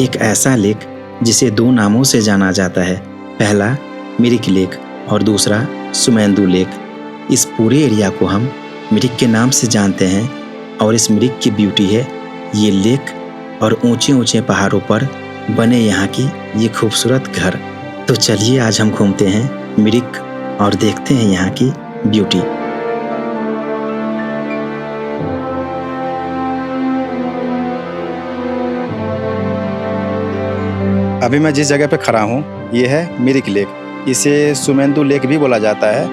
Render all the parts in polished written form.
एक ऐसा लेक जिसे दो नामों से जाना जाता है, पहला मिरिक लेक और दूसरा सुमेंदु लेक। इस पूरे एरिया को हम मिरिक के नाम से जानते हैं और इस मिरिक की ब्यूटी है ये लेक और ऊंचे ऊंचे पहाड़ों पर बने यहाँ की ये खूबसूरत घर। तो चलिए आज हम घूमते हैं मिरिक और देखते हैं यहाँ की ब्यूटी। अभी मैं जिस जगह पे खड़ा हूँ ये है मिरिक लेक। इसे सुमेंदु लेक भी बोला जाता है।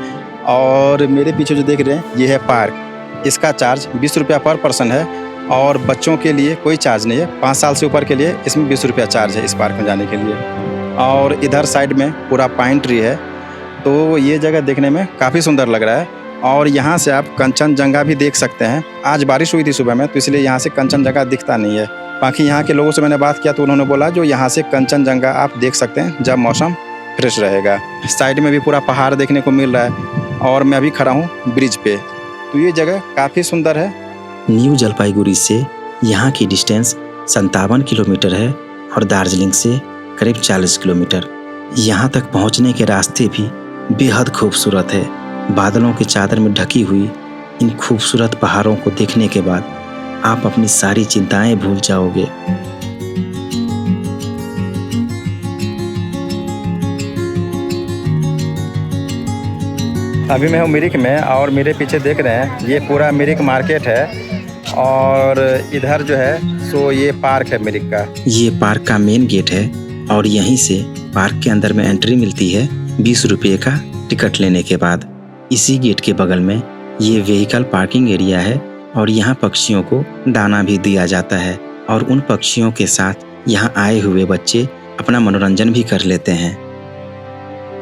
और मेरे पीछे जो देख रहे हैं ये है पार्क। इसका चार्ज 20 रुपया पर पर्सन है और बच्चों के लिए कोई चार्ज नहीं है। 5 साल से ऊपर के लिए इसमें 20 रुपया चार्ज है इस पार्क में जाने के लिए। और इधर साइड में पूरा पाइन ट्री है, तो ये जगह देखने में काफ़ी सुंदर लग रहा है। और यहाँ से आप कंचनजंगा भी देख सकते हैं। आज बारिश हुई थी सुबह में, तो इसलिए यहाँ से कंचनजंगा दिखता नहीं है। बाकी यहाँ के लोगों से मैंने बात किया तो उन्होंने बोला जो यहाँ से कंचनजंगा आप देख सकते हैं जब मौसम फ्रेश रहेगा। साइड में भी पूरा पहाड़ देखने को मिल रहा है और मैं अभी खड़ा हूँ ब्रिज पे। तो ये जगह काफ़ी सुंदर है। न्यू जलपाईगुड़ी से यहाँ की डिस्टेंस 57 किलोमीटर है और दार्जिलिंग से करीब 40 किलोमीटर। यहाँ तक पहुँचने के रास्ते भी बेहद खूबसूरत है। बादलों की चादर में ढकी हुई इन खूबसूरत पहाड़ों को देखने के बाद आप अपनी सारी चिंताएं भूल जाओगे। अभी मैं हूँ मिरिक में और मेरे पीछे देख रहे हैं ये पूरा मिरिक मार्केट है। और इधर जो है सो ये पार्क है मिरिक का। ये पार्क का मेन गेट है और यहीं से पार्क के अंदर में एंट्री मिलती है 20 रुपये का टिकट लेने के बाद। इसी गेट के बगल में ये व्हीकल पार्किंग एरिया है और यहाँ पक्षियों को दाना भी दिया जाता है और उन पक्षियों के साथ यहाँ आए हुए बच्चे अपना मनोरंजन भी कर लेते हैं।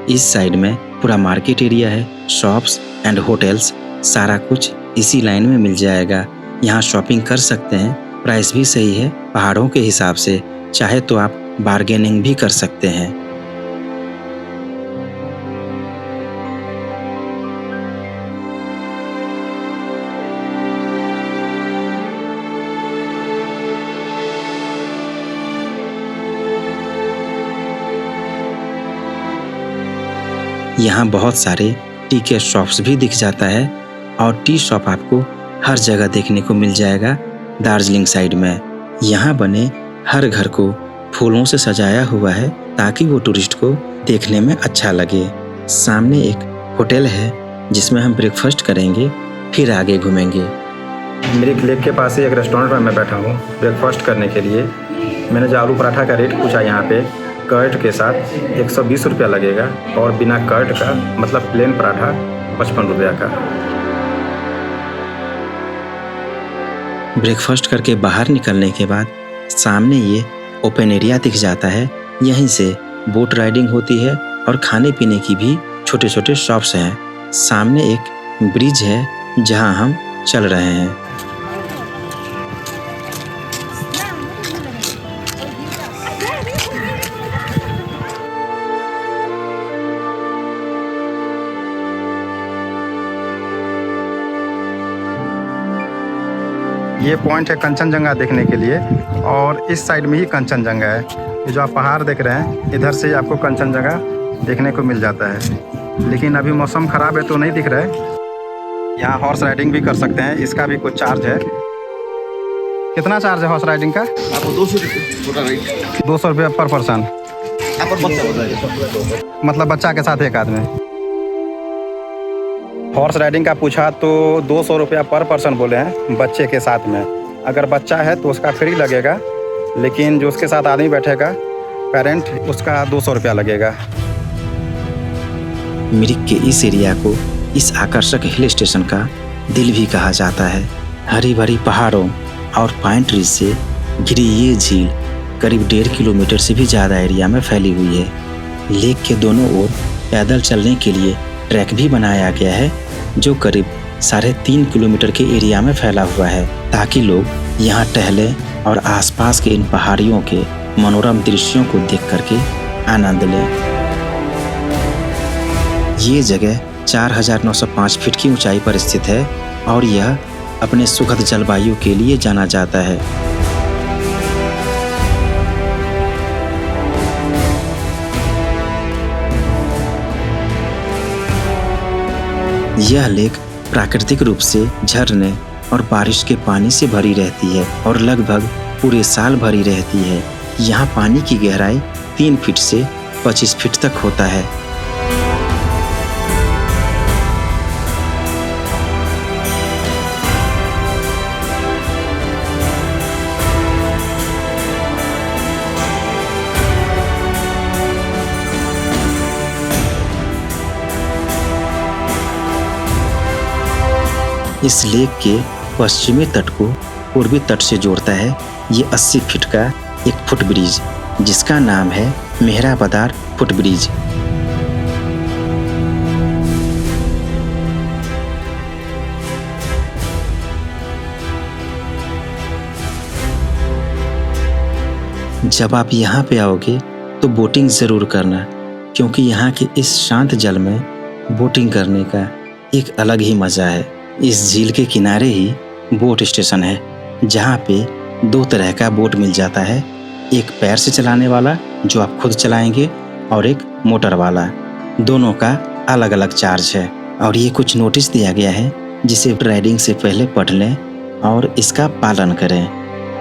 इस साइड में पूरा मार्केट एरिया है, शॉप्स एंड होटल्स, सारा कुछ इसी लाइन में मिल जाएगा। यहाँ शॉपिंग कर सकते हैं, प्राइस भी सही है पहाड़ों के हिसाब से। चाहे तो आप बार्गेनिंग भी कर सकते हैं। यहाँ बहुत सारे टी के शॉप्स भी दिख जाता है और टी शॉप आपको हर जगह देखने को मिल जाएगा दार्जिलिंग साइड में। यहाँ बने हर घर को फूलों से सजाया हुआ है ताकि वो टूरिस्ट को देखने में अच्छा लगे। सामने एक होटल है जिसमें हम ब्रेकफास्ट करेंगे, फिर आगे घूमेंगे। मिरिक लेक के पास ही एक रेस्टोरेंट में मैं बैठा हूँ ब्रेकफास्ट करने के लिए। मैंने जो आलू पराठा का रेट पूछा यहाँ पे कर्ड के साथ 120 रुपया लगेगा और बिना कर्ड का मतलब प्लेन पराठा 55 रुपया का। ब्रेकफास्ट करके बाहर निकलने के बाद सामने ये ओपन एरिया दिख जाता है। यहीं से बोट राइडिंग होती है और खाने पीने की भी छोटे छोटे शॉप्स हैं। सामने एक ब्रिज है जहां हम चल रहे हैं। ये पॉइंट है कंचनजंगा देखने के लिए और इस साइड में ही कंचनजंगा है। ये जो आप पहाड़ देख रहे हैं इधर से आपको कंचनजंगा देखने को मिल जाता है। लेकिन अभी मौसम ख़राब है तो नहीं दिख रहा है। यहाँ हॉर्स राइडिंग भी कर सकते हैं, इसका भी कुछ चार्ज है। कितना चार्ज है हॉर्स राइडिंग का? आपको 200 रुपये पर पर्सन, मतलब बच्चा के साथ एक आदमी। हॉर्स राइडिंग का पूछा तो 200 रुपया पर पर्सन बोले हैं बच्चे के साथ में। अगर बच्चा है तो उसका फ्री लगेगा, लेकिन जो उसके साथ आदमी बैठेगा पेरेंट उसका 200 रुपया लगेगा। मिरिक के इस एरिया को इस आकर्षक हिल स्टेशन का दिल भी कहा जाता है। हरी भरी पहाड़ों और पाइन ट्रीज से घिरी ये झील करीब 1.5 किलोमीटर से भी ज़्यादा एरिया में फैली हुई है। लेक के दोनों ओर पैदल चलने के लिए ट्रैक भी बनाया गया है जो करीब 3.5 किलोमीटर के एरिया में फैला हुआ है ताकि लोग यहाँ टहलें और आसपास के इन पहाड़ियों के मनोरम दृश्यों को देख करके आनंद लें। ये जगह 4,905 फीट की ऊंचाई पर स्थित है और यह अपने सुखद जलवायु के लिए जाना जाता है। यह लेक प्राकृतिक रूप से झरने और बारिश के पानी से भरी रहती है और लगभग पूरे साल भरी रहती है। यहाँ पानी की गहराई 3 फीट से 25 फीट तक होता है। इस लेक के पश्चिमी तट को पूर्वी तट से जोड़ता है ये 80 फीट का एक फुट ब्रिज, जिसका नाम है मेहराबदार फुट ब्रिज। जब आप यहाँ पे आओगे तो बोटिंग ज़रूर करना, क्योंकि यहाँ के इस शांत जल में बोटिंग करने का एक अलग ही मज़ा है। इस झील के किनारे ही बोट स्टेशन है, जहाँ पे 2 तरह का बोट मिल जाता है, एक पैर से चलाने वाला जो आप खुद चलाएंगे और एक मोटर वाला। दोनों का अलग अलग चार्ज है और ये कुछ नोटिस दिया गया है जिसे राइडिंग से पहले पढ़ लें और इसका पालन करें।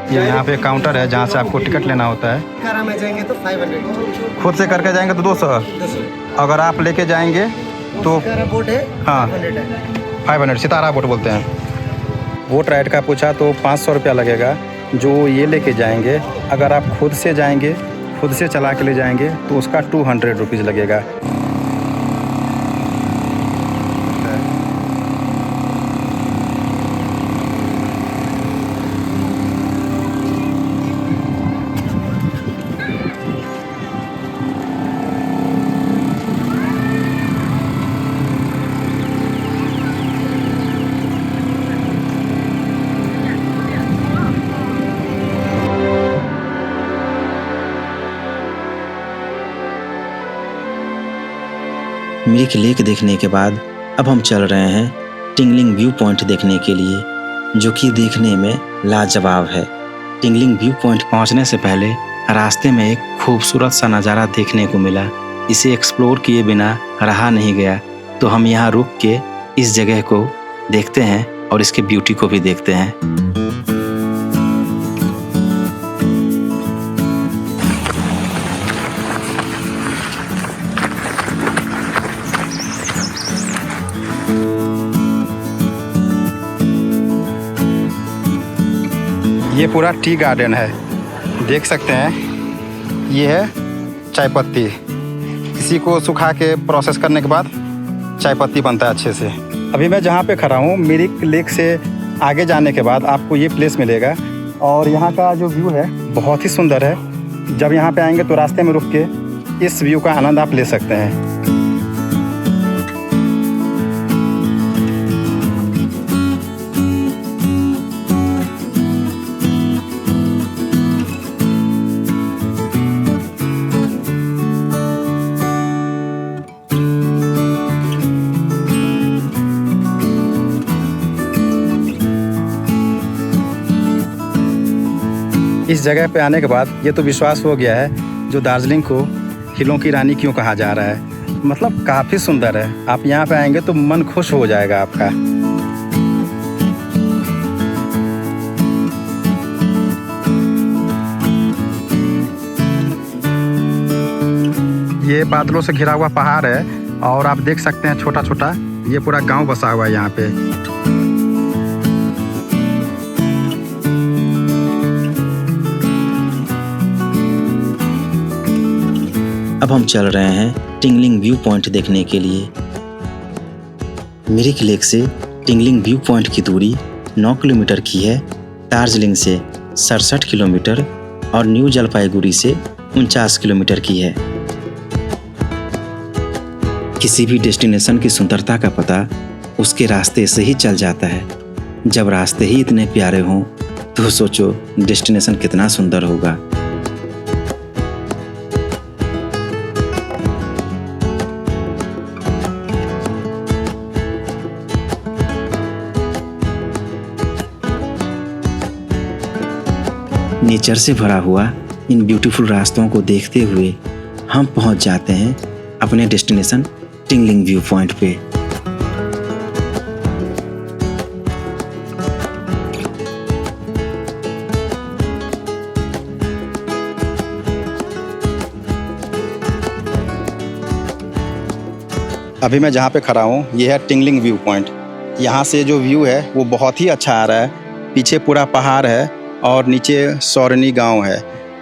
ये यहाँ पे काउंटर है जहाँ से आपको टिकट लेना होता है। कार में जाएंगे तो 500, खुद से करके जाएंगे तो 200, अगर आप लेके जाएंगे तो बोट है हाँ 500 है। 500 सितारा बोट बोलते हैं। बोट राइड का पूछा तो 500 रुपया लगेगा जो ये लेके जाएंगे। अगर आप खुद से जाएंगे, खुद से चला के ले जाएंगे तो उसका 200 रुपीज़ लगेगा। मिरिक लेक देखने के बाद अब हम चल रहे हैं टिंगलिंग व्यू पॉइंट देखने के लिए, जो कि देखने में लाजवाब है। टिंगलिंग व्यू पॉइंट पहुंचने से पहले रास्ते में एक खूबसूरत सा नज़ारा देखने को मिला। इसे एक्सप्लोर किए बिना रहा नहीं गया, तो हम यहाँ रुक के इस जगह को देखते हैं और इसके ब्यूटी को भी देखते हैं। ये पूरा टी गार्डन है, देख सकते हैं। ये है चाय पत्ती, इसी को सुखा के प्रोसेस करने के बाद चाय पत्ती बनता है अच्छे से। अभी मैं जहाँ पे खड़ा हूँ, मिरिक लेक से आगे जाने के बाद आपको ये प्लेस मिलेगा और यहाँ का जो व्यू है बहुत ही सुंदर है। जब यहाँ पे आएंगे तो रास्ते में रुक के इस व्यू का आनंद आप ले सकते हैं। इस जगह पे आने के बाद ये तो विश्वास हो गया है जो दार्जिलिंग को हिलों की रानी क्यों कहा जा रहा है। मतलब काफ़ी सुंदर है। आप यहाँ पे आएंगे तो मन खुश हो जाएगा आपका। ये बादलों से घिरा हुआ पहाड़ है और आप देख सकते हैं छोटा छोटा ये पूरा गांव बसा हुआ है यहाँ पे। अब हम चल रहे हैं टिंगलिंग व्यू पॉइंट देखने के लिए। मिरिक लेक से टिंगलिंग व्यू पॉइंट की दूरी 9 किलोमीटर की है, दार्जिलिंग से 67 किलोमीटर और न्यू जलपाईगुड़ी से 49 किलोमीटर की है। किसी भी डेस्टिनेशन की सुंदरता का पता उसके रास्ते से ही चल जाता है। जब रास्ते ही इतने प्यारे हों तो सोचो डेस्टिनेशन कितना सुंदर होगा। नेचर से भरा हुआ इन ब्यूटीफुल रास्तों को देखते हुए हम पहुंच जाते हैं अपने डेस्टिनेशन टिंगलिंग व्यू पॉइंट पे। अभी मैं जहाँ पे खड़ा हूँ ये है टिंगलिंग व्यू पॉइंट। यहाँ से जो व्यू है वो बहुत ही अच्छा आ रहा है। पीछे पूरा पहाड़ है और नीचे सौरनी गांव है,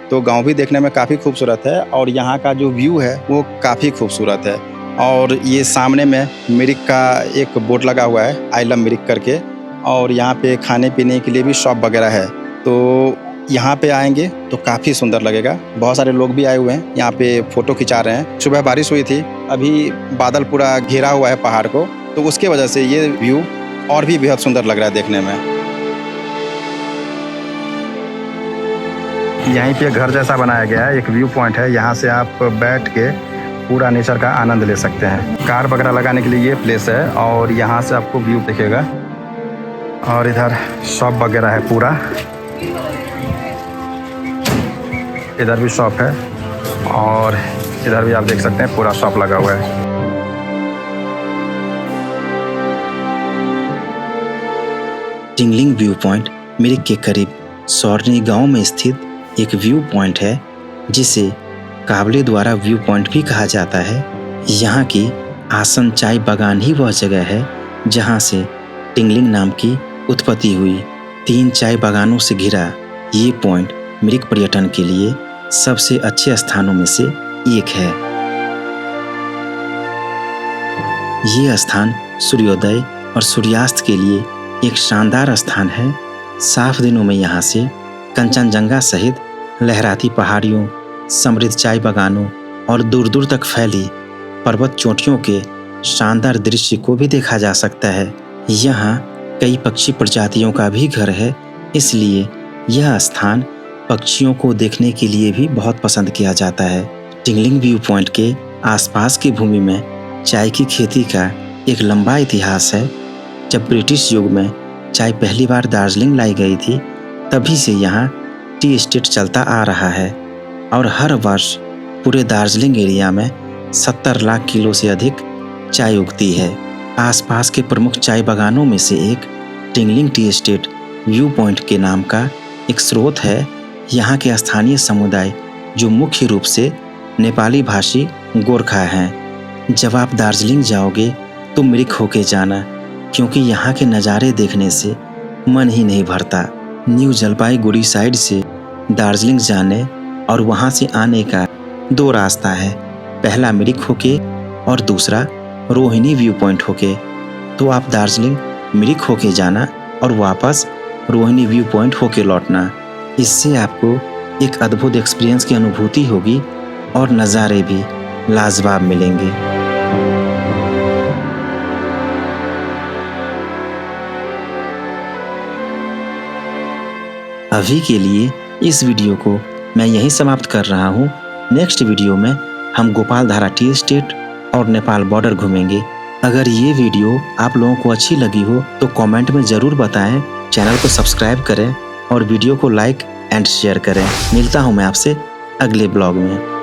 तो गांव भी देखने में काफ़ी खूबसूरत है और यहाँ का जो व्यू है वो काफ़ी खूबसूरत है। और ये सामने में मिरिक का एक बोर्ड लगा हुआ है, आई लव मिरिक करके, और यहाँ पे खाने पीने के लिए भी शॉप वगैरह है। तो यहाँ पे आएंगे तो काफ़ी सुंदर लगेगा। बहुत सारे लोग भी आए हुए हैं यहाँ पे फ़ोटो खिंचा रहे हैं। सुबह बारिश हुई थी, अभी बादल पूरा घेरा हुआ है पहाड़ को, तो उसके वजह से ये व्यू और भी बेहद सुंदर लग रहा है देखने में। यहीं पे घर जैसा बनाया गया है, एक व्यू पॉइंट है। यहाँ से आप बैठ के पूरा नेचर का आनंद ले सकते हैं। कार वगैरह लगाने के लिए ये प्लेस है और यहाँ से आपको व्यू दिखेगा। और इधर शॉप वगैरह है पूरा, इधर भी शॉप है और इधर भी आप देख सकते हैं पूरा शॉप लगा हुआ है। टिंगलिंग व्यू पॉइंट मिरिक के करीब सौरनी गांव में स्थित एक व्यू पॉइंट है, जिसे काबले द्वारा व्यू पॉइंट भी कहा जाता है। यहाँ की आसन चाय बागान ही वह जगह है जहाँ से टिंगलिंग नाम की उत्पत्ति हुई। 3 चाय बागानों से घिरा ये पॉइंट मिरिक पर्यटन के लिए सबसे अच्छे स्थानों में से एक है। ये स्थान सूर्योदय और सूर्यास्त के लिए एक शानदार स्थान है। साफ दिनों में यहाँ से कंचनजंगा सहित लहराती पहाड़ियों, समृद्ध चाय बागानों और दूर दूर तक फैली पर्वत चोटियों के शानदार दृश्य को भी देखा जा सकता है। यहाँ कई पक्षी प्रजातियों का भी घर है, इसलिए यह स्थान पक्षियों को देखने के लिए भी बहुत पसंद किया जाता है। टिंगलिंग व्यू पॉइंट के आसपास की भूमि में चाय की खेती का एक लंबा इतिहास है। जब ब्रिटिश युग में चाय पहली बार दार्जिलिंग लाई गई थी, तभी से यहाँ टी एस्टेट चलता आ रहा है और हर वर्ष पूरे दार्जिलिंग एरिया में 70 लाख किलो से अधिक चाय उगती है। आसपास के प्रमुख चाय बागानों में से एक tingling tea estate view point के नाम का एक स्रोत है। यहाँ के स्थानीय समुदाय जो मुख्य रूप से नेपाली भाषी गोरखा हैं। जब आप दार्जिलिंग जाओगे तो मिरिक होके जाना, क्योंकि यहाँ के नज़ारे देखने से मन ही नहीं भरता। न्यू जलपाईगुड़ी साइड से दार्जिलिंग जाने और वहाँ से आने का 2 रास्ता है, पहला मिरिक होके और दूसरा रोहिणी व्यू पॉइंट होके। तो आप दार्जिलिंग मिरिक होके जाना और वापस रोहिणी व्यू पॉइंट होके लौटना। इससे आपको एक अद्भुत एक्सपीरियंस की अनुभूति होगी और नज़ारे भी लाजवाब मिलेंगे। अभी के लिए इस वीडियो को मैं यहीं समाप्त कर रहा हूँ। नेक्स्ट वीडियो में हम गोपालधारा टी एस्टेट और नेपाल बॉर्डर घूमेंगे। अगर ये वीडियो आप लोगों को अच्छी लगी हो तो कमेंट में ज़रूर बताएं, चैनल को सब्सक्राइब करें और वीडियो को लाइक एंड शेयर करें। मिलता हूँ मैं आपसे अगले ब्लॉग में।